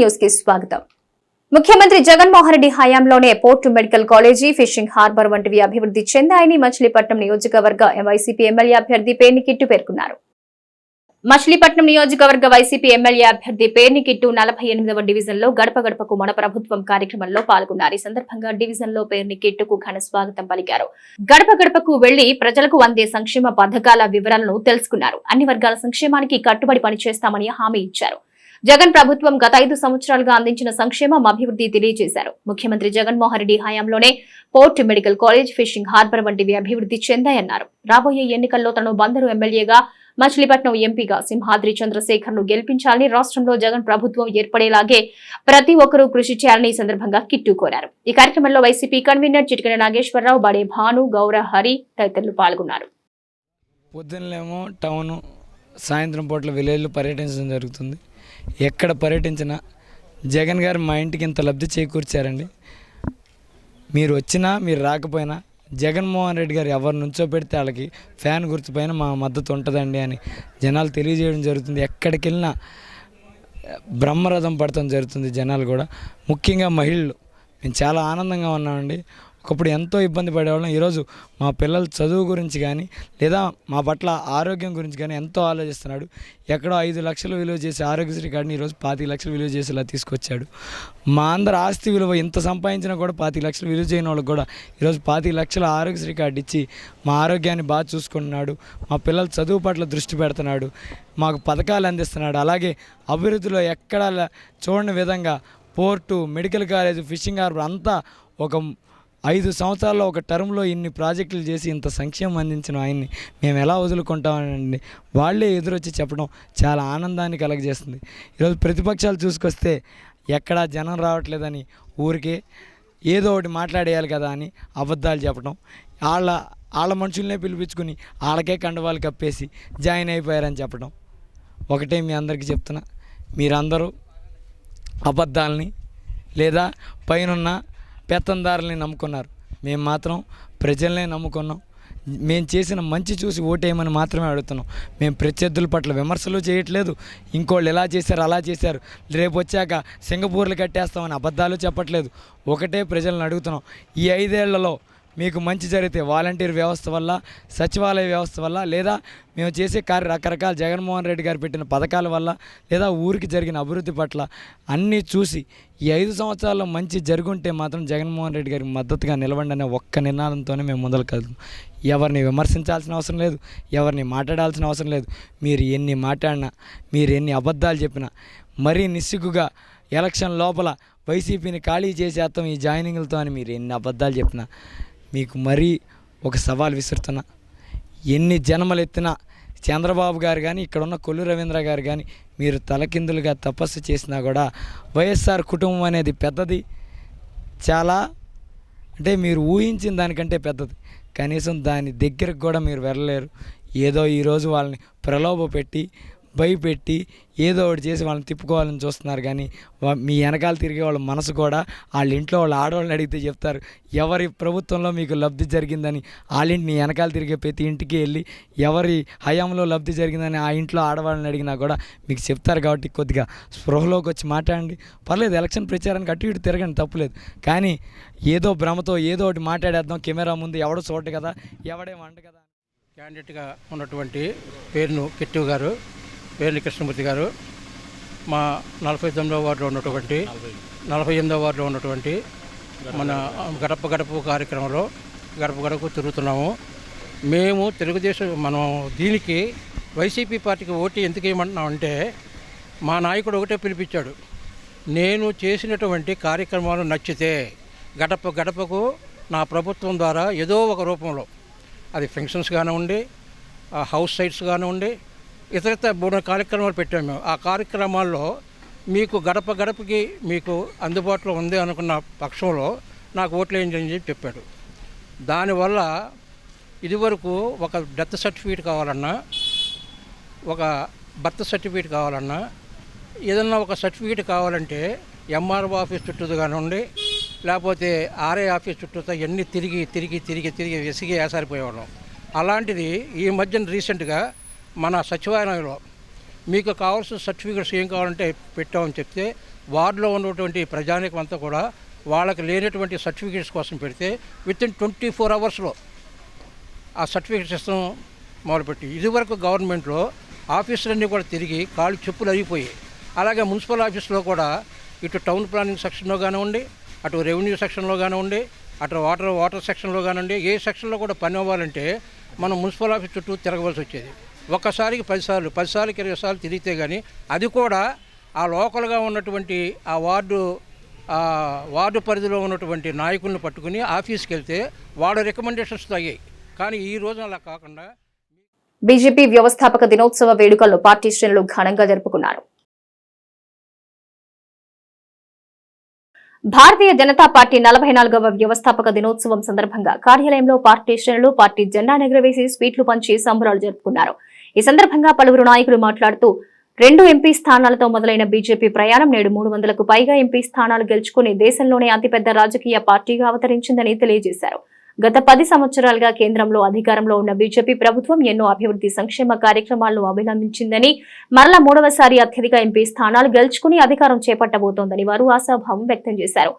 News కి స్వాగతం. ముఖ్యమంత్రి జగన్మోహన్ రెడ్డి హయాంలోనే port medical college, fishing harbour వంటివి అభివృద్ధి చెందాయని మచిలీపట్నం నియోజకవర్గ వైసీపీ ఎమ్మెల్యే అభ్యర్థి పేర్నికిట్టు పేర్కొన్నారు. మచిలీపట్నం నియోజకవర్గ వైసీపీ ఎమ్మెల్యే అభ్యర్థి పేర్నికిట్టు 48వ డివిజన్లో గడప గడపకు మన ప్రభుత్వం కార్యక్రమంలో పాల్గొన్నారు. ఈ సందర్భంగా డివిజన్లో పేర్నికిట్టుకు ఘన స్వాగతం పలికారు. గడప గడపకు వెళ్లి ప్రజలకు అందే సంక్షేమ పథకాల వివరాలను తెలుసుకున్నారు. అన్ని వర్గాల సంక్షేమానికి కట్టుబడి పనిచేస్తామని హామీ ఇచ్చారు. జగన్ ప్రభుత్వం గత 5 సంవత్సరాలుగా అందించిన సంక్షేమం, అభివృద్ధి తెలియజేశారు. ముఖ్యమంత్రి జగన్మోహన్ రెడ్డి హయాంలోనే port medical college, fishing harbour వంటివి అభివృద్ధి చెందాయన్నారు. రాబోయే ఎన్నికల్లో తను బందరు ఎమ్మెల్యేగా, మచిలీపట్నం ఎంపీగా సింహాద్రి చంద్రశేఖర్ ను గెలిపించాలని, రాష్ట్రంలో జగన్ ప్రభుత్వం ఏర్పడేలాగే ప్రతి ఒక్కరూ కృషి చేయాలని ఈ సందర్భంగా కిట్టు కోరారు. ఈ కార్యక్రమంలో వైసీపీ కన్వీనర్ చిటికెన నాగేశ్వరరావు, బడే భాను, గౌర హరి తదితరులు పాల్గొన్నారు. పొద్దున్నేమో టౌన్, సాయంత్రం పూట్ల విలేజ్లో పర్యటించడం జరుగుతుంది. ఎక్కడ పర్యటించినా జగన్ గారు మా ఇంటికి ఇంత లబ్ధి చేకూర్చారండి. మీరు వచ్చినా మీరు రాకపోయినా జగన్మోహన్ రెడ్డి గారు ఎవరు నుంచో పెడితే వాళ్ళకి ఫ్యాన్ గుర్తుపైన మా మద్దతు ఉంటుందండి అని జనాలు తెలియజేయడం జరుగుతుంది. ఎక్కడికి వెళ్ళినా బ్రహ్మరథం పడటం జరుగుతుంది. జనాలు కూడా, ముఖ్యంగా మహిళలు, మేము చాలా ఆనందంగా ఉన్నామండి. ఒకప్పుడు ఎంతో ఇబ్బంది పడేవాళ్ళం. ఈరోజు మా పిల్లల చదువు గురించి కానీ, లేదా మా పట్ల ఆరోగ్యం గురించి కానీ ఎంతో ఆలోచిస్తున్నాడు. ఎక్కడో 5 లక్షలు విలువ చేసే ఆరోగ్యశ్రీ కార్డుని ఈరోజు 25 లక్షలు విలువ చేసేలా తీసుకొచ్చాడు. మా అందరి ఆస్తి విలువ ఇంత సంపాదించినా కూడా 25 లక్షలు విలువ చేయని వాళ్ళకి కూడా ఈరోజు 25 లక్షల ఆరోగ్యశ్రీ కార్డు ఇచ్చి మా ఆరోగ్యాన్ని బాగా చూసుకుంటున్నాడు. మా పిల్లల చదువు పట్ల దృష్టి పెడుతున్నాడు. మాకు పథకాలు అందిస్తున్నాడు. అలాగే అభివృద్ధిలో ఎక్కడా చూడని విధంగా port, medical college, fishing harbour అంతా ఒక 5 సంవత్సరాల్లో ఒక టర్మ్లో ఇన్ని ప్రాజెక్టులు చేసి ఇంత సంక్షేమం అందించిన ఆయన్ని మేము ఎలా వదులుకుంటామనండి. వాళ్ళే ఎదురొచ్చి చెప్పడం చాలా ఆనందాన్ని కలగజేస్తుంది. ఈరోజు ప్రతిపక్షాలు చూసుకొస్తే ఎక్కడా జనం రావట్లేదని ఊరికే ఏదో ఒకటి మాట్లాడేయాలి కదా అని అబద్ధాలు చెప్పడం, వాళ్ళ మనుషులనే పిలిపించుకుని వాళ్ళకే కండవాళ్ళు కప్పేసి జాయిన్ అయిపోయారని చెప్పడం. ఒకటే మీ అందరికీ చెప్తున్నా, మీరందరూ అబద్ధాలని లేదా పైనున్న పెత్తందారుల్ని నమ్ముకున్నారు. మేము మాత్రం ప్రజలనే నమ్ముకున్నాం. మేము చేసిన మంచి చూసి ఓటేయమని మాత్రమే అడుగుతున్నాం. మేము ప్రత్యర్థుల పట్ల విమర్శలు చేయట్లేదు. ఇంకోళ్ళు ఎలా చేశారు అలా చేశారు, రేపు వచ్చాక సింగపూర్లు కట్టేస్తామని అబద్ధాలు చెప్పట్లేదు. ఒకటే ప్రజలను అడుగుతున్నాం, ఈ 5 ఏళ్లలో మీకు మంచి జరిగితే వాలంటీర్ వ్యవస్థ వల్ల, సచివాలయ వ్యవస్థ వల్ల, లేదా మేము చేసే రకరకాల జగన్మోహన్ రెడ్డి గారు పెట్టిన పథకాల వల్ల, లేదా ఊరికి జరిగిన అభివృద్ధి పట్ల అన్నీ చూసి ఈ 5 సంవత్సరాల్లో మంచి జరుగుంటే మాత్రం జగన్మోహన్ రెడ్డి గారికి మద్దతుగా నిలవండి అనే ఒక్క నినాదంతోనే మేము మొదలు కలుగుతాం. ఎవరిని విమర్శించాల్సిన అవసరం లేదు, ఎవరిని మాట్లాడాల్సిన అవసరం లేదు. మీరు ఎన్ని మాట్లాడినా, మీరు ఎన్ని అబద్ధాలు చెప్పినా, మరీ నిస్సిగ్గుగా ఎలక్షన్ లోపల వైసీపీని ఖాళీ చేసేస్తాం ఈ జాయినింగ్లతో అని మీరు ఎన్ని అబద్ధాలు చెప్పినా, మీకు మరీ ఒక సవాల్ విసురుతున్నా, ఎన్ని జన్మలు ఎత్తినా చంద్రబాబు గారు కానీ, ఇక్కడ ఉన్న కొల్లు రవీంద్ర గారు కానీ మీరు తలకిందులుగా తపస్సు చేసినా కూడా వైఎస్ఆర్ కుటుంబం అనేది పెద్దది, చాలా అంటే మీరు ఊహించిన దానికంటే పెద్దది. కనీసం దాని దగ్గరకు కూడా మీరు వెళ్ళలేరు. ఏదో ఈరోజు వాళ్ళని ప్రలోభ పెట్టి, భయపెట్టి, ఏదో ఒకటి చేసి వాళ్ళని తిప్పుకోవాలని చూస్తున్నారు. కానీ మీ వెనకాల తిరిగే వాళ్ళ మనసు కూడా, వాళ్ళ ఇంట్లో వాళ్ళ ఆడవాళ్ళని అడిగితే చెప్తారు ఎవరి ప్రభుత్వంలో మీకు లబ్ధి జరిగిందని. వాళ్ళింటి వెనకాల తిరిగే ప్రతి ఇంటికి వెళ్ళి ఎవరి హయాంలో లబ్ధి జరిగిందని ఆ ఇంట్లో ఆడవాళ్ళని అడిగినా కూడా మీకు చెప్తారు. కాబట్టి కొద్దిగా స్పృహలోకి వచ్చి మాట్లాడండి. పర్లేదు, ఎలక్షన్ ప్రచారానికి అటు ఇటు తిరగండి, తప్పులేదు. కానీ ఏదో భ్రమతో ఏదో ఒకటి మాట్లాడేద్దాం, కెమెరా ముందు ఎవడో చూడదు కదా, ఎవడే వంట కదా. క్యాండిడేట్గా ఉన్నటువంటి పేర్నికిట్టు గారు, పేర్ని కృష్ణమూర్తి గారు, మా 48వ వార్డులో ఉన్నటువంటి మన గడప గడప కార్యక్రమంలో గడప గడపకు తిరుగుతున్నాము. మేము తెలుగుదేశం దీనికి వైసీపీ పార్టీకి ఓటు ఎందుకు వేయమంటున్నామంటే, మా నాయకుడు ఒకటే పిలిపించాడు, నేను చేసినటువంటి కార్యక్రమాలు నచ్చితే గడప గడపకు నా ప్రభుత్వం ద్వారా ఏదో ఒక రూపంలో, అది ఫంక్షన్స్ కానివ్వండి, హౌస్ సైట్స్ కానివ్వండి, ఇతరత 3 కార్యక్రమాలు పెట్టాము మేము. ఆ కార్యక్రమాల్లో మీకు గడప గడపకి మీకు అందుబాటులో ఉంది అనుకున్న పక్షంలో నాకు ఓట్లు వేయండి అని చెప్పాడు. దానివల్ల ఇదివరకు ఒక డెత్ సర్టిఫికేట్ కావాలన్నా, ఒక బర్త్ సర్టిఫికేట్ కావాలన్నా, ఏదన్నా ఒక సర్టిఫికేట్ కావాలంటే ఎంఆర్ఓ ఆఫీస్ చుట్టూ కానివ్వండి, లేకపోతే ఆర్ఐ ఆఫీస్ చుట్టూ ఎన్ని తిరిగి విసిగి వేసారిపోయేవాళ్ళం. అలాంటిది ఈ మధ్యన రీసెంట్గా మన సచివాలయంలో మీకు కావాల్సిన సర్టిఫికేట్స్ ఏం కావాలంటే పెట్టామని చెప్తే వార్డులో ఉన్నటువంటి ప్రజానికం అంతా కూడా వాళ్ళకి లేనటువంటి సర్టిఫికేట్స్ కోసం పెడితే వితిన్ 24 అవర్స్లో ఆ సర్టిఫికేట్స్ ఇస్తాం మొదలుపెట్టి. ఇదివరకు గవర్నమెంట్లో ఆఫీసులన్నీ కూడా తిరిగి కాళ్ళు చెప్పులు అరిగిపోయాయి. అలాగే మున్సిపల్ ఆఫీస్లో కూడా ఇటు టౌన్ ప్లానింగ్ సెక్షన్లో కానివ్వండి, అటు రెవెన్యూ సెక్షన్లో కానివ్వండి, అటు వాటర్ సెక్షన్లో కానివ్వండి, ఏ సెక్షన్లో కూడా పని అవ్వాలంటే మనం మున్సిపల్ ఆఫీస్ చుట్టూ తిరగవలసి వచ్చేది. ఒక్కసారికి 10 సార్లు 20 సార్లు తిరిగితే కానీ అది కూడా ఆ లోకల్గా ఉన్నటువంటి ఆ వార్డు పరిధిలో ఉన్నటువంటి నాయకులను పట్టుకుని ఆఫీస్కి వెళ్తే వాళ్ళ రికమెండేషన్స్ అయ్యాయి. కానీ ఈ రోజు అలా కాకుండా బీజేపీ వ్యవస్థాపక దినోత్సవ వేడుకలను పార్టీ శ్రేణులు ఘనంగా జరుపుకున్నారు. భారతీయ జనతా పార్టీ 44వ వ్యవస్థాపక దినోత్సవం సందర్భంగా కార్యాలయంలో పార్టీ శ్రేణులు పార్టీ జెండా ఎగురవేసి స్వీట్లు పంచి సంబరాలు జరుపుకున్నారు. ఈ సందర్భంగా పలువురు నాయకులు మాట్లాడుతూ 2 ఎంపీ స్థానాలతో మొదలైన బీజేపీ ప్రయాణం నేడు 300కు పైగా ఎంపీ స్థానాలు గెలుచుకుని దేశంలోనే అతిపెద్ద రాజకీయ పార్టీగా అవతరించిందని తెలియజేశారు. గత 10 సంవత్సరాలుగా కేంద్రంలో అధికారంలో ఉన్న బీజేపీ ప్రభుత్వం ఎన్నో అభివృద్ధి సంక్షేమ కార్యక్రమాలను అవలంబించిందని, మరలా 3వసారి అత్యధిక ఎంపీ స్థానాలు గెలుచుకుని అధికారం చేపట్టబోతోందని వారు ఆశాభావం వ్యక్తం చేశారు.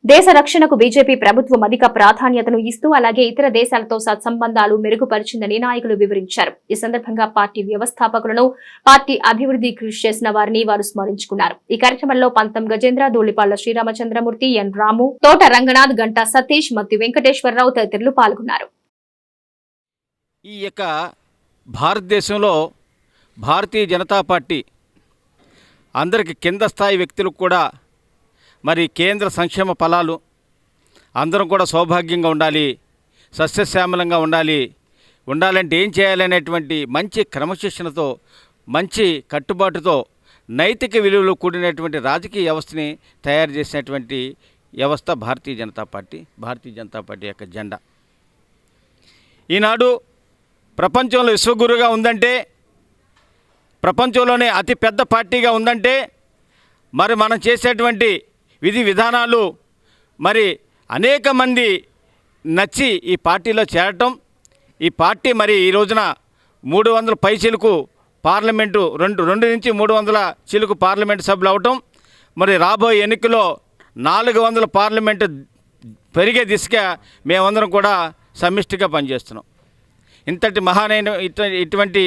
దేశ రక్షణకు బీజేపీ ప్రభుత్వం అధిక ప్రాధాన్యతను ఇస్తూ అలాగే ఇతర దేశాలతో సత్సంబంధాలు మెరుగుపరిచిందని నాయకులు వివరించారు. ఈ సందర్భంగా పార్టీ వ్యవస్థాపకులను, పార్టీ అభివృద్ధి కృషి చేసిన వారిని వారు స్మరించుకున్నారు. ఈ కార్యక్రమంలో పంతం గజేంద్ర, ధూళిపాళ్ల శ్రీరామచంద్రమూర్తి, ఎన్ రాము, తోట రంగనాథ్, గంటా సతీష్, మత్తి వెంకటేశ్వరరావు తదితరులు పాల్గొన్నారు. ఈ యొక్క భారతదేశంలో భారతీయ జనతా పార్టీ అందరికి కింద స్థాయి వ్యక్తులకు కూడా మరి కేంద్ర సంక్షేమ ఫలాలు అందరం కూడా సౌభాగ్యంగా ఉండాలి, సస్యశ్యామలంగా ఉండాలంటే ఏం చేయాలనేటువంటి మంచి క్రమశిక్షణతో, మంచి కట్టుబాటుతో, నైతిక విలువలు కూడినటువంటి రాజకీయ వ్యవస్థని తయారు చేసినటువంటి వ్యవస్థ భారతీయ జనతా పార్టీ యొక్క జెండా. ఈనాడు ప్రపంచంలో విశ్వగురుగా ఉందంటే, ప్రపంచంలోనే అతి పెద్ద పార్టీగా ఉందంటే మరి మనం చేసేటువంటి విధి విధానాలు మరి అనేక మంది నచ్చి ఈ పార్టీలో చేరటం, ఈ పార్టీ మరి ఈ రోజున 300 పై చిలుకు పార్లమెంటు 2 నుంచి 300 చిలుకు పార్లమెంటు సభ్యులు అవటం, మరి రాబోయే ఎన్నికల్లో 400 పార్లమెంటు పెరిగే దిశగా మేమందరం కూడా సమిష్టిగా పనిచేస్తున్నాం. ఇంతటి ఇటువంటి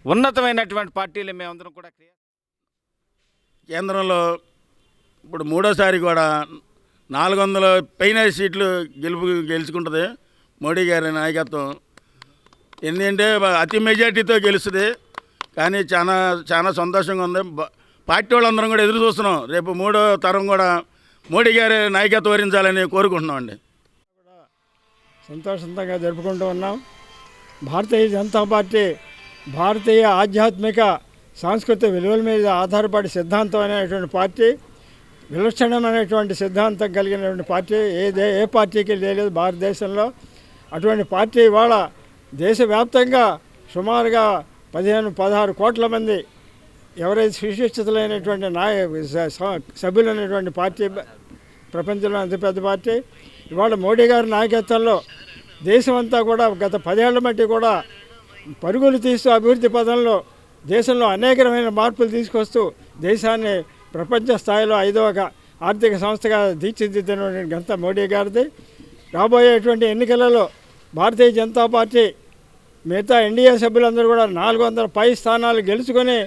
ఉన్నతమైనటువంటి పార్టీలు మేమందరం కూడా కేంద్రంలో ఇప్పుడు 3వసారి కూడా 400 పైన సీట్లు గెలుచుకుంటుంది మోడీ గారి నాయకత్వం. ఎందుకంటే అతి మెజార్టీతో గెలుస్తుంది. కానీ చాలా సంతోషంగా ఉంది. పార్టీ వాళ్ళందరం కూడా ఎదురు చూస్తున్నాం. రేపు 3వ తరం కూడా మోడీ గారి నాయకత్వం వహించాలని కోరుకుంటున్నాం అండి. సంతోషంగా జరుపుకుంటూ ఉన్నాం. భారతీయ జనతా పార్టీ భారతీయ ఆధ్యాత్మిక సాంస్కృతిక విలువల మీద ఆధారపడి సిద్ధాంతమైనటువంటి పార్టీ, విలక్షణమైనటువంటి సిద్ధాంతం కలిగినటువంటి పార్టీ ఏ పార్టీకి లేదు భారతదేశంలో. అటువంటి పార్టీ ఇవాళ దేశవ్యాప్తంగా సుమారుగా 15-16 కోట్ల మంది ఎవరైతే సుశిక్షితులైనటువంటి సభ్యులైనటువంటి పార్టీ, ప్రపంచంలో అతిపెద్ద పార్టీ. ఇవాళ మోడీ గారి నాయకత్వంలో దేశమంతా కూడా గత 10 ఏళ్ల మట్టి కూడా పరుగులు తీస్తూ అభివృద్ధి పదంలో దేశంలో అనేకమైన మార్పులు తీసుకొస్తూ దేశాన్ని ప్రపంచ స్థాయిలో 5వ ఆర్థిక సంస్థగా తీర్చిదిద్దినటువంటి ఘనత మోడీ గారిది. రాబోయేటువంటి ఎన్నికలలో భారతీయ జనతా పార్టీ మిగతా ఎన్డీఏ సభ్యులందరూ కూడా 400 పై స్థానాలు గెలుచుకొని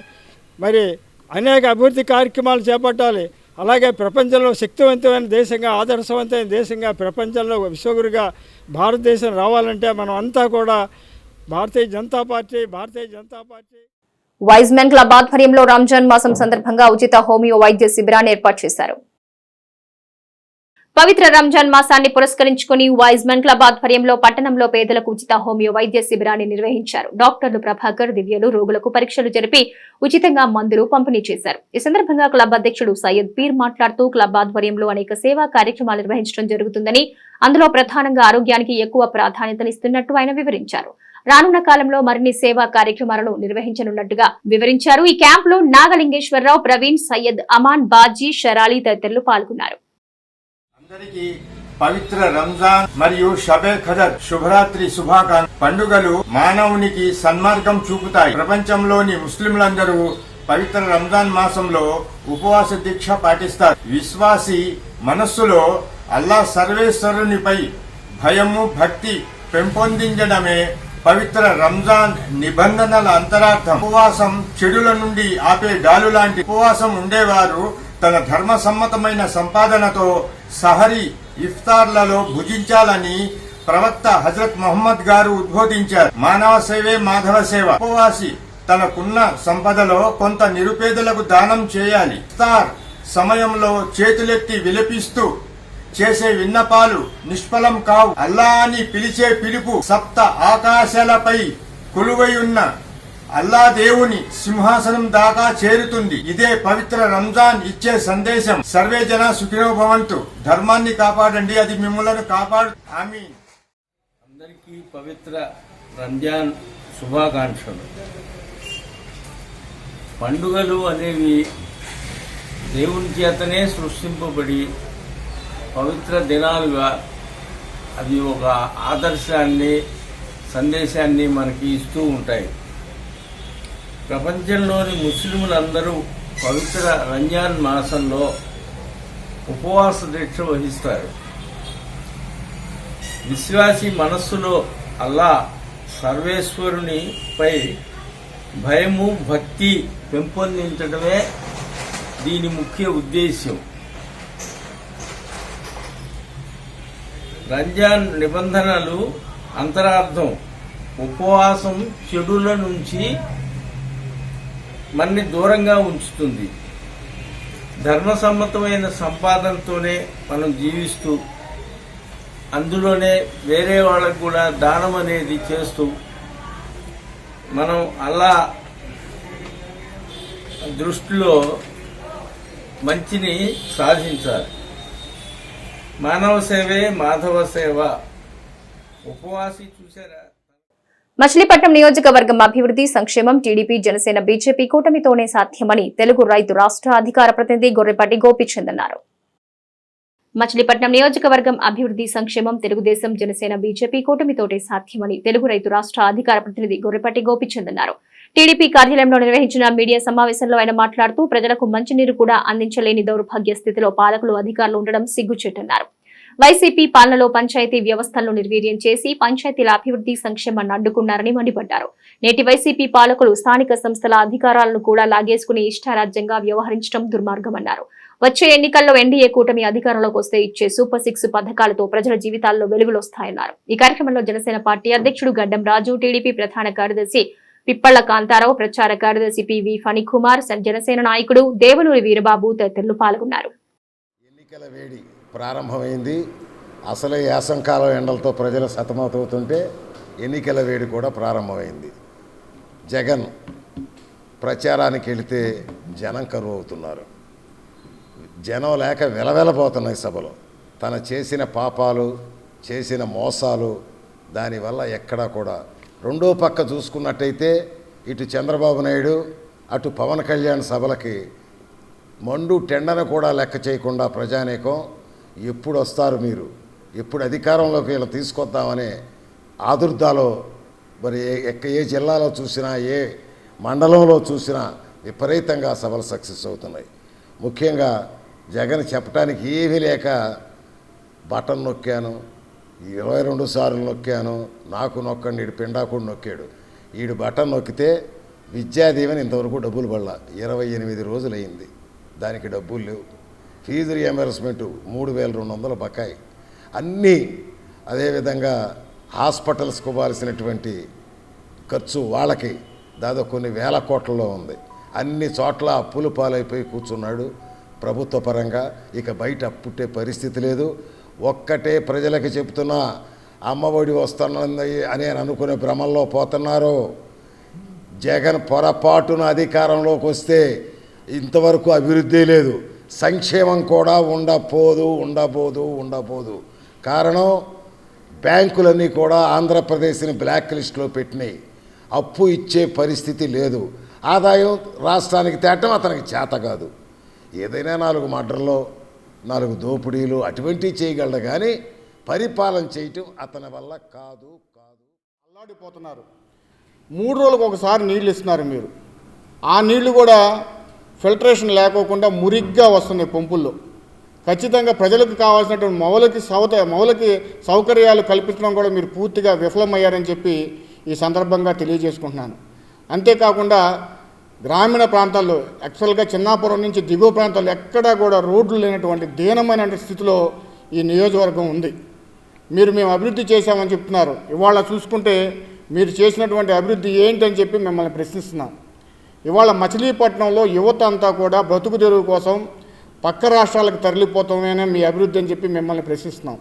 మరి అనేక అభివృద్ధి కార్యక్రమాలు చేపట్టాలి. అలాగే ప్రపంచంలో శక్తివంతమైన దేశంగా, ఆదర్శవంతమైన దేశంగా, ప్రపంచంలో విశ్వగురుగా భారతదేశం రావాలంటే మనం అంతా కూడా Bharatiya Janata party. Wise men club ఆధ్వర్యంలో రంజాన్ మాసం సందర్భంగా ఉచిత హోమియో వైద్య శిబిరాన్ని ఏర్పాటు చేశారు. పవిత్ర రంజాన్ మాసాన్ని పురస్కరించుకుని వైజ్ మెన్ క్లబ్ ఆధ్వర్యంలో పట్టణంలో పేదలకు ఉచిత హోమియో వైద్య శిబిరాన్ని నిర్వహించారు. డాక్టర్లు ప్రభాకర్, దివ్యలు రోగులకు పరీక్షలు జరిపి ఉచితంగా మందులు పంపిణీ చేశారు. ఈ సందర్భంగా క్లబ్ అధ్యక్షుడు సయ్యద్ పీర్ మాట్లాడుతూ క్లబ్ ఆధ్వర్యంలో అనేక సేవా కార్యక్రమాలు నిర్వహించడం జరుగుతుందని, అందులో ప్రధానంగా ఆరోగ్యానికి ఎక్కువ ప్రాధాన్యతనిస్తున్నట్టు ఆయన వివరించారు. రానున్న కాలంలో మరిన్ని సేవా కార్యక్రమాలను నిర్వహించనున్నట్టుగా వివరించారు. ఈ క్యాంప్ లో నాగలింగేశ్వరరావు, ప్రవీణ్, సయ్యద్ అమాన్, బాజీ, షరాలి తదితరులు పాల్గొన్నారు. అందరికీ పవిత్ర రంజాన్ మరియు షబే ఖదర్ శుభరాత్రి శుభాకాంక్షలు. పండుగలు మానవునికి సన్మార్గం చూపుతాయి. ప్రపంచంలోని ముస్లింలందరూ పవిత్ర రంజాన్ మాసంలో ఉపవాస దీక్ష పాటిస్తారు. విశ్వాసి మనస్సులో అల్లా సర్వేశ్వరునిపై భయము భక్తి పెంపొందించడమే పవిత్ర రంజాన్ నిబంధనల అంతరార్థం. ఉపవాసం చెడుల నుండి ఆపే గాలు లాంటి. ఉపవాసం ఉండేవారు తన ధర్మ సమ్మతమైన సంపాదనతో సహరీ ఇఫ్తార్లలో భుజించాలని ప్రవక్త హజరత్ మొహమ్మద్ గారు ఉద్బోధించారు. మానవ సేవే మాధవ సేవ. ఉపవాసి తనకున్న సంపదలో కొంత నిరుపేదలకు దానం చేయాలి. ఇఫ్తార్ సమయంలో చేతులెత్తి విలపిస్తూ చేసే విన్నపాలు నిష్ఫలం కావు. అల్లా అని పిలిచే పిలుపు సప్త ఆకాశాలపై కొలువై ఉన్న అల్లా దేవుని సింహాసనం దాకా చేరుతుంది. ఇదే పవిత్ర రంజాన్ ఇచ్చే సందేశం. సర్వే జన సుఖినో భవంతు. ధర్మాన్ని కాపాడండి, అది మిమ్మల్ని కాపాడు. ఆమీన్. అందరికీ పవిత్ర రంజాన్ శుభాకాంక్షలు. పండుగలు అనేవి దేవుని చేతనే సృష్టింపబడి పవిత్ర దినాలుగా అవి ఒక ఆదర్శాన్ని సందేశాన్ని మనకి ఇస్తూ ఉంటాయి. ప్రపంచంలోని ముస్లింలందరూ పవిత్ర రంజాన్ మాసంలో ఉపవాస దీక్ష వహిస్తారు. విశ్వాసి మనస్సులో అల్లా సర్వేశ్వరునిపై భయము భక్తి పెంపొందించడమే దీని ముఖ్య ఉద్దేశ్యం. రంజాన్ నిబంధనలు అంతరార్థం ఉపవాసం చెడుల నుంచి మనని దూరంగా ఉంచుతుంది. ధర్మసమ్మతమైన సంపాదనతోనే మనం జీవిస్తూ అందులోనే వేరే వాళ్ళకు కూడా దానం అనేది చేస్తూ మనం అల్లా దృష్టిలో మంచిని సాధించాలి. మానవ సేవే మాధవ సేవ. ఉపవాసి చూసారా? మచిలీపట్నం నియోజకవర్గం అభివృద్ధి సంక్షేమం టీడీపీ జనసేన బీజేపీ కూటమితోనే సాధ్యమని తెలుగు రైతు రాష్ట్ర అధికార ప్రతినిధి గొర్రెపాటి గోపీచంద్ అన్నారు. మచిలీపట్నం నియోజకవర్గం అభివృద్ధి సంక్షేమం తెలుగుదేశం జనసేన బీజేపీ కూటమితోటే సాధ్యమని తెలుగు రైతు రాష్ట్ర అధికార ప్రతినిధి గొర్రెపాటి గోపీచంద్ అన్నారు. టీడీపీ కార్యాలయంలో నిర్వహించిన మీడియా సమావేశంలో ఆయన మాట్లాడుతూ ప్రజలకు మంచినీరు కూడా అందించలేని దౌర్భాగ్య స్థితిలో పాలకులు అధికారులు ఉండడం సిగ్గుచేటన్నారు. వైసీపీ పాలనలో పంచాయతీ వ్యవస్థలను నిర్వీర్యం చేసి పంచాయతీల అభివృద్ధి సంక్షేమాన్ని అడ్డుకున్నారని మండిపడ్డారు. నేటి వైసీపీ పాలకులు స్థానిక సంస్థల అధికారాలను కూడా లాగేసుకుని ఇష్టారాజ్యంగా వ్యవహరించడం దుర్మార్గమన్నారు. వచ్చే ఎన్నికల్లో ఎన్డీఏ కూటమి అధికారంలోకి వస్తే ఇచ్చే సూపర్ 6 పథకాలతో ప్రజల జీవితాల్లో వెలుగులొస్తాయన్నారు. ఈ కార్యక్రమంలో జనసేన పార్టీ అధ్యక్షుడు గడ్డం రాజు, టీడీపీ ప్రధాన కార్యదర్శి పిప్పళ్ల కాంతారావు, ప్రచార కార్యదర్శి పివి ఫణికుమార్, జనసేన నాయకుడు దేవనూరి వీరబాబు తదితరులు పాల్గొన్నారు. ఎన్నికల వేడి ప్రారంభమైంది. అసలే యాసంకాలం ఎండలతో ప్రజలు సతమతమవుతుంటే ఎన్నికల వేడి కూడా ప్రారంభమైంది. జగన్ ప్రచారానికి వెళితే జనం కరువు అవుతున్నారు. జనం లేక వెలవెలపోతున్నాయి సభలో. తన చేసిన పాపాలు, చేసిన మోసాలు, దానివల్ల ఎక్కడా కూడా రెండో పక్క చూసుకున్నట్టయితే ఇటు చంద్రబాబు నాయుడు అటు పవన్ కళ్యాణ్ సభలకి మండు టెండను కూడా లెక్క చేయకుండా ప్రజానీకం ఎప్పుడు వస్తారు, మీరు ఎప్పుడు అధికారంలోకి వీళ్ళు తీసుకొద్దామనే ఆదుర్దాలో మరి ఏ జిల్లాలో చూసినా ఏ మండలంలో చూసినా విపరీతంగా సభలు సక్సెస్ అవుతున్నాయి. ముఖ్యంగా జగన్ చెప్పడానికి ఏమీ లేక బటన్ నొక్కాను, 22 సార్లు నొక్కాను, నాకు నొక్కండి, ఈడు పిండాకుడు నొక్కాడు. ఈడు బటన్ నొక్కితే విద్యాదీవెన ఇంతవరకు డబ్బులు పడలా. 28 రోజులైంది, దానికి డబ్బులు లేవు. ఫీజు రియంబర్స్మెంటు 3200 బకాయి అన్నీ. అదేవిధంగా హాస్పిటల్స్కి ఇవ్వాల్సినటువంటి ఖర్చు వాళ్ళకి దాదాపు కొన్ని వేల కోట్లలో ఉంది. అన్ని చోట్ల అప్పులు పాలైపోయి కూర్చున్నాడు ప్రభుత్వ పరంగా. ఇక బయట పుట్టే పరిస్థితి లేదు. ఒక్కటే ప్రజలకు చెప్తున్నా, అమ్మఒడి వస్తున్నది అని అనుకునే భ్రమంలో పోతున్నారు. జగన్ పొరపాటున అధికారంలోకి వస్తే ఇంతవరకు అభివృద్ధి లేదు, సంక్షేమం కూడా ఉండబోదు. కారణం బ్యాంకులన్నీ కూడా ఆంధ్రప్రదేశ్ని బ్లాక్ లిస్టులో పెట్టినాయి. అప్పు ఇచ్చే పరిస్థితి లేదు. ఆదాయం రాష్ట్రానికి తేటం అతనికి చేత కాదు. ఏదైనా 4 మర్డర్లో 4 దోపిడీలు అటువంటివి చేయగలడు, కానీ పరిపాలన చేయటం అతని వల్ల కాదు. అల్లాడిపోతున్నారు. 3 రోజులకు ఒకసారి నీళ్ళు ఇస్తున్నారు మీరు. ఆ నీళ్లు కూడా ఫిల్టరేషన్ లేకోకుండా మురిగ్గా వస్తున్నాయి పంపుల్లో. ఖచ్చితంగా ప్రజలకు కావాల్సినటువంటి మౌలిక సౌకర్యాలు కల్పించడం కూడా మీరు పూర్తిగా విఫలమయ్యారని చెప్పి ఈ సందర్భంగా తెలియజేసుకుంటున్నాను. అంతేకాకుండా గ్రామీణ ప్రాంతాల్లో యాక్చువల్గా చిన్నాపురం నుంచి దిగువ ప్రాంతాల్లో ఎక్కడా కూడా రోడ్లు లేనటువంటి దీనమైన స్థితిలో ఈ నియోజకవర్గం ఉంది. మేము అభివృద్ధి చేశామని చెప్తున్నారు. ఇవాళ చూసుకుంటే మీరు చేసినటువంటి అభివృద్ధి ఏంటని చెప్పి మిమ్మల్ని ప్రశ్నిస్తున్నాం. ఇవాళ మచిలీపట్నంలో యువత అంతా కూడా బ్రతుకు తెరువు కోసం పక్క రాష్ట్రాలకు తరలిపోతామేనే మీ అభివృద్ధి అని చెప్పి మిమ్మల్ని ప్రశ్నిస్తున్నాం.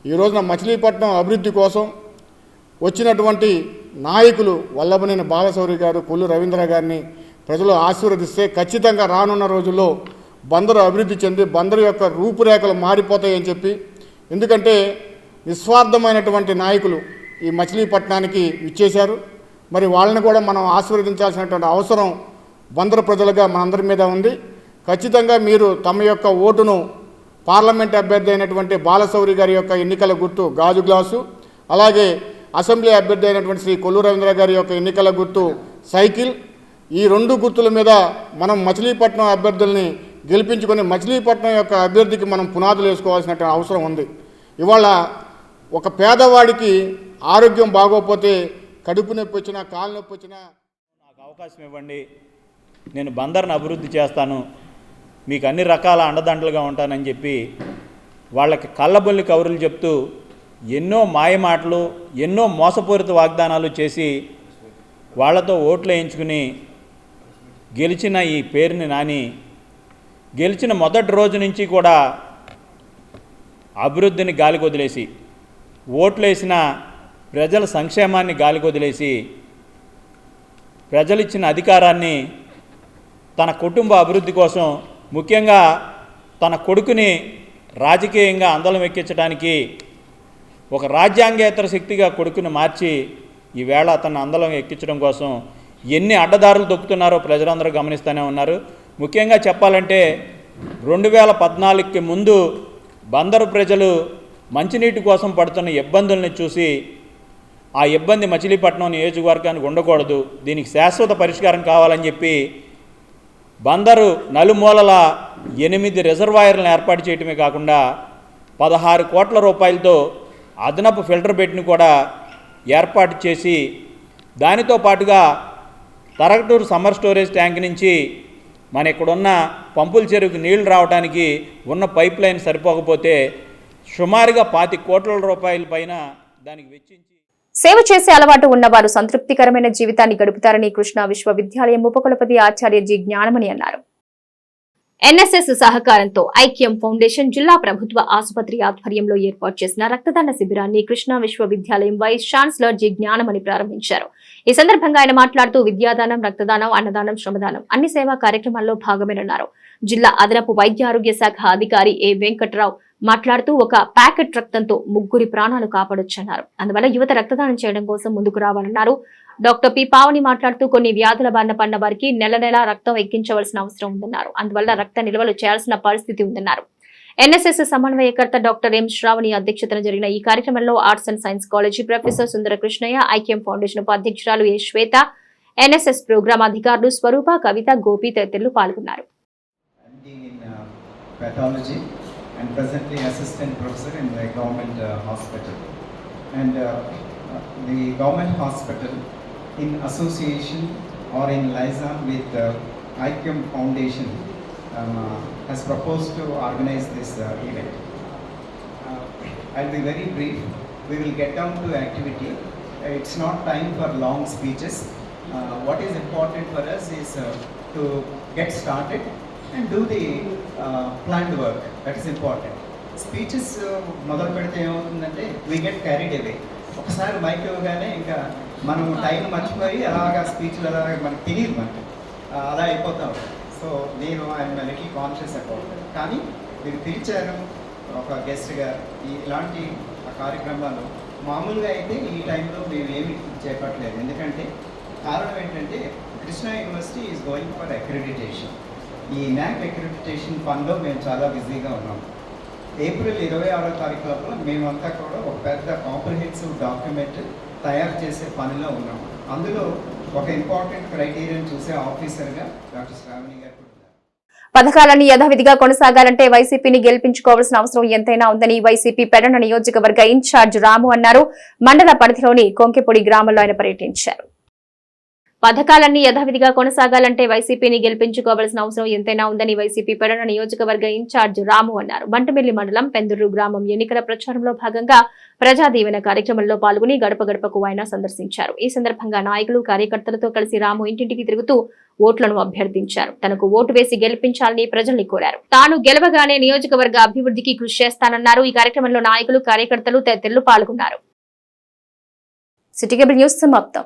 ఈ రోజున మచిలీపట్నం అభివృద్ధి కోసం వచ్చినటువంటి నాయకులు వల్లభనేని బాలశౌరి గారు, కొల్లు రవీంద్ర గారిని ప్రజలు ఆశీర్వదిస్తే ఖచ్చితంగా రానున్న రోజుల్లో బందరు అభివృద్ధి చెంది బందరు యొక్క రూపురేఖలు మారిపోతాయని చెప్పి, ఎందుకంటే నిస్వార్థమైనటువంటి నాయకులు ఈ మచిలీపట్నానికి ఇచ్చేశారు. మరి వాళ్ళని కూడా మనం ఆశీర్వదించాల్సినటువంటి అవసరం బందరు ప్రజలుగా మనందరి మీద ఉంది. ఖచ్చితంగా మీరు తమ యొక్క ఓటును పార్లమెంట్ అభ్యర్థి అయినటువంటి బాలశౌరి గారి యొక్క ఎన్నికల గుర్తు గాజు గ్లాసు, అలాగే అసెంబ్లీ అభ్యర్థి అయినటువంటి శ్రీ కొల్లు రవీంద్ర గారి యొక్క ఎన్నికల గుర్తు సైకిల్, ఈ 2 గుర్తుల మీద మనం మచిలీపట్నం అభ్యర్థుల్ని గెలిపించుకొని మచిలీపట్నం యొక్క అభ్యర్థికి మనం పునాదులు వేసుకోవాల్సినటువంటి అవసరం ఉంది. ఇవాళ ఒక పేదవాడికి ఆరోగ్యం బాగోకపోతే కడుపు నొప్పి వచ్చినా కాలు నొప్పి వచ్చినా నాకు అవకాశం ఇవ్వండి, నేను బందర్ను అభివృద్ధి చేస్తాను, మీకు అన్ని రకాల అండదండలుగా ఉంటానని చెప్పి వాళ్ళకి కళ్ళబొల్లి కబుర్లు చెప్తూ ఎన్నో మాయమాటలు, ఎన్నో మోసపూరిత వాగ్దానాలు చేసి వాళ్లతో ఓట్లు వేయించుకుని గెలిచిన ఈ పేరుని నాని గెలిచిన మొదటి రోజు నుంచి కూడా అభివృద్ధిని గాలికి వదిలేసి, ఓట్లేసిన ప్రజల సంక్షేమాన్ని గాలికి వదిలేసి, ప్రజలిచ్చిన అధికారాన్ని తన కుటుంబ అభివృద్ధి కోసం, ముఖ్యంగా తన కొడుకుని రాజకీయంగా అందలం ఎక్కించడానికి ఒక రాజ్యాంగేతర శక్తిగా కొడుకుని మార్చి ఈవేళ అతన్ని అందలం ఎక్కించడం కోసం ఎన్ని అడ్డదారులు దొక్కుతున్నారో ప్రజలందరూ గమనిస్తూనే ఉన్నారు. ముఖ్యంగా చెప్పాలంటే 2014కి ముందు బందరు ప్రజలు మంచినీటి కోసం పడుతున్న ఇబ్బందుల్ని చూసి ఆ ఇబ్బంది మచిలీపట్నం నియోజకవర్గానికి ఉండకూడదు, దీనికి శాశ్వత పరిష్కారం కావాలని చెప్పి బందరు నలుమూలల 8 రిజర్వాయర్లను ఏర్పాటు చేయటమే కాకుండా 16 కోట్ల రూపాయలతో అదనపు ఫిల్టర్ బెడ్ని కూడా ఏర్పాటు చేసి, దానితో పాటుగా తరగటూరు సమ్మర్ స్టోరేజ్ ట్యాంక్ నుంచి మన ఇక్కడున్న పంపుల చెరువుకి నీళ్లు రావడానికి ఉన్న పైప్ లైన్ సరిపోకపోతే సుమారుగా 25 కోట్ల రూపాయల పైన దానికి వెచ్చించి సేవ చేసే అలవాటు ఉన్నవారు సంతృప్తికరమైన జీవితాన్ని గడుపుతారని కృష్ణా విశ్వవిద్యాలయం ఉపకులపతి ఆచార్య జి జ్ఞానమణి అన్నారు. ఎన్ఎస్ఎస్ సహకారంతో ఐక్యం ఫౌండేషన్ జిల్లా ప్రభుత్వ ఆసుపత్రి ఆధ్వర్యంలో ఏర్పాటు చేసిన రక్తదాన శిబిరాన్ని కృష్ణా విశ్వవిద్యాలయం వైస్ ఛాన్సలర్ జి జ్ఞానమణి ప్రారంభించారు. ఈ సందర్భంగా ఆయన మాట్లాడుతూ విద్యాదానం, రక్తదానం, అన్నదానం, శ్రమదానం అన్ని సేవా కార్యక్రమాల్లో భాగమేనన్నారు. జిల్లా అదనపు వైద్య ఆరోగ్య శాఖ అధికారి ఏ వెంకట్రావు మాట్లాడుతూ ఒక ప్యాకెట్ రక్తంతో 3 ప్రాణాలు కాపాడొచ్చన్నారు. అందువల్ల యువత రక్తదానం చేయడం కోసం ముందుకు రావాలన్నారు. డాక్టర్ పి పావని మాట్లాడుతూ కొన్ని వ్యాధుల బారిన పడిన వారికి నెల రక్తం ఎక్కించవలసిన అవసరం ఉందన్నారు. అందువల్ల రక్త నిల్వలు చేయాల్సిన పరిస్థితి ఉందన్నారు. ఎన్ఎస్ఎస్ సమన్వయకర్త డాక్టర్ ఎం శ్రావణి అధ్యక్షతన జరిగిన ఈ కార్యక్రమంలో arts and science college professor Sundara Krishnaiah, Aikyam foundation ఉపాధ్యక్షురాలు ఏ శ్వేత, ఎన్ఎస్ఎస్ ప్రోగ్రాం అధికారులు స్వరూప, కవిత, గోపి తదితరులు పాల్గొన్నారు. And presently assistant professor in the government hospital. And the government hospital in association or in liaison with the ICM Foundation has proposed to organize this event. I'll be very brief. We will get down to activity. It's not time for long speeches. What is important for us is to get started and do the planned work. That is important. Speeches మొదలు పెడితే ఏమవుతుందంటే we get carried away. ఒకసారి mic ఇవ్వగానే ఇంకా మనం time మర్చిపోయి అలాగా స్పీచ్లు అలాగా మనకు తెలియదు, మనకి అలా అయిపోతాం. సో నేను ఐఎమ్ లిటిల్ కాన్షియస్ అబౌట్. కానీ మీరు పిలిచారు ఒక గెస్ట్గా, ఇలాంటి కార్యక్రమాలు మామూలుగా అయితే ఈ టైంలో మేము ఏమి చేపట్టలేదు. ఎందుకంటే కారణం ఏంటంటే Krishna university is going for accreditation. ఈ NAAC అక్రిడిటేషన్ పనిలో మేము చాలా బిజీగా ఉన్నాం. ఏప్రిల్ 26వ తారీఖు లోపల మేమంతా కూడా ఒక పెద్ద కాంప్రహెన్సివ్ డాక్యుమెంట్ తయారు చేసే పనిలో ఉన్నాం. అందులో ఒక ఇంపార్టెంట్ క్రైటీరియాని చూసే ఆఫీసర్గా డాక్టర్ శ్రావణి గారు. పథకాలన్నీ యథావిధిగా కొనసాగాలంటే వైసీపీని గెలిపించుకోవాల్సిన అవసరం ఎంతైనా ఉందని వైసీపీ పెడన నియోజకవర్గ ఇన్ఛార్జ్ రాము అన్నారు. మండల పరిధిలోని కొంకెపొడి గ్రామంలో ఆయన పర్యటించారు. పథకాలన్నీ యథావిధిగా కొనసాగాలంటే వైసీపీని గెలిపించుకోవాల్సిన అవసరం ఎంతైనా ఉందని వైసీపీ పెడన నియోజకవర్గ ఇన్ఛార్జ్ రాము అన్నారు. బంటమిల్లి మండలం పెందుర్రు గ్రామం ఎన్నికల ప్రచారంలో భాగంగా ప్రజా దీవెన కార్యక్రమంలో పాల్గొని గడప గడపకు ఆయన సందర్శించారు. ఈ సందర్భంగా నాయకులు కార్యకర్తలతో కలిసి రాము ఇంటింటికి తిరుగుతూ ఓట్లను అభ్యర్థించారు. తనకు ఓటు వేసి గెలిపించాలని ప్రజల్ని కోరారు. తాను గెలవగానే నియోజకవర్గ అభివృద్ధికి కృషి చేస్తానన్నారు. ఈ కార్యక్రమంలో నాయకులు కార్యకర్తలు తదితరులు పాల్గొన్నారు. సిటీ కేబుల్ న్యూస్ సమాప్తం.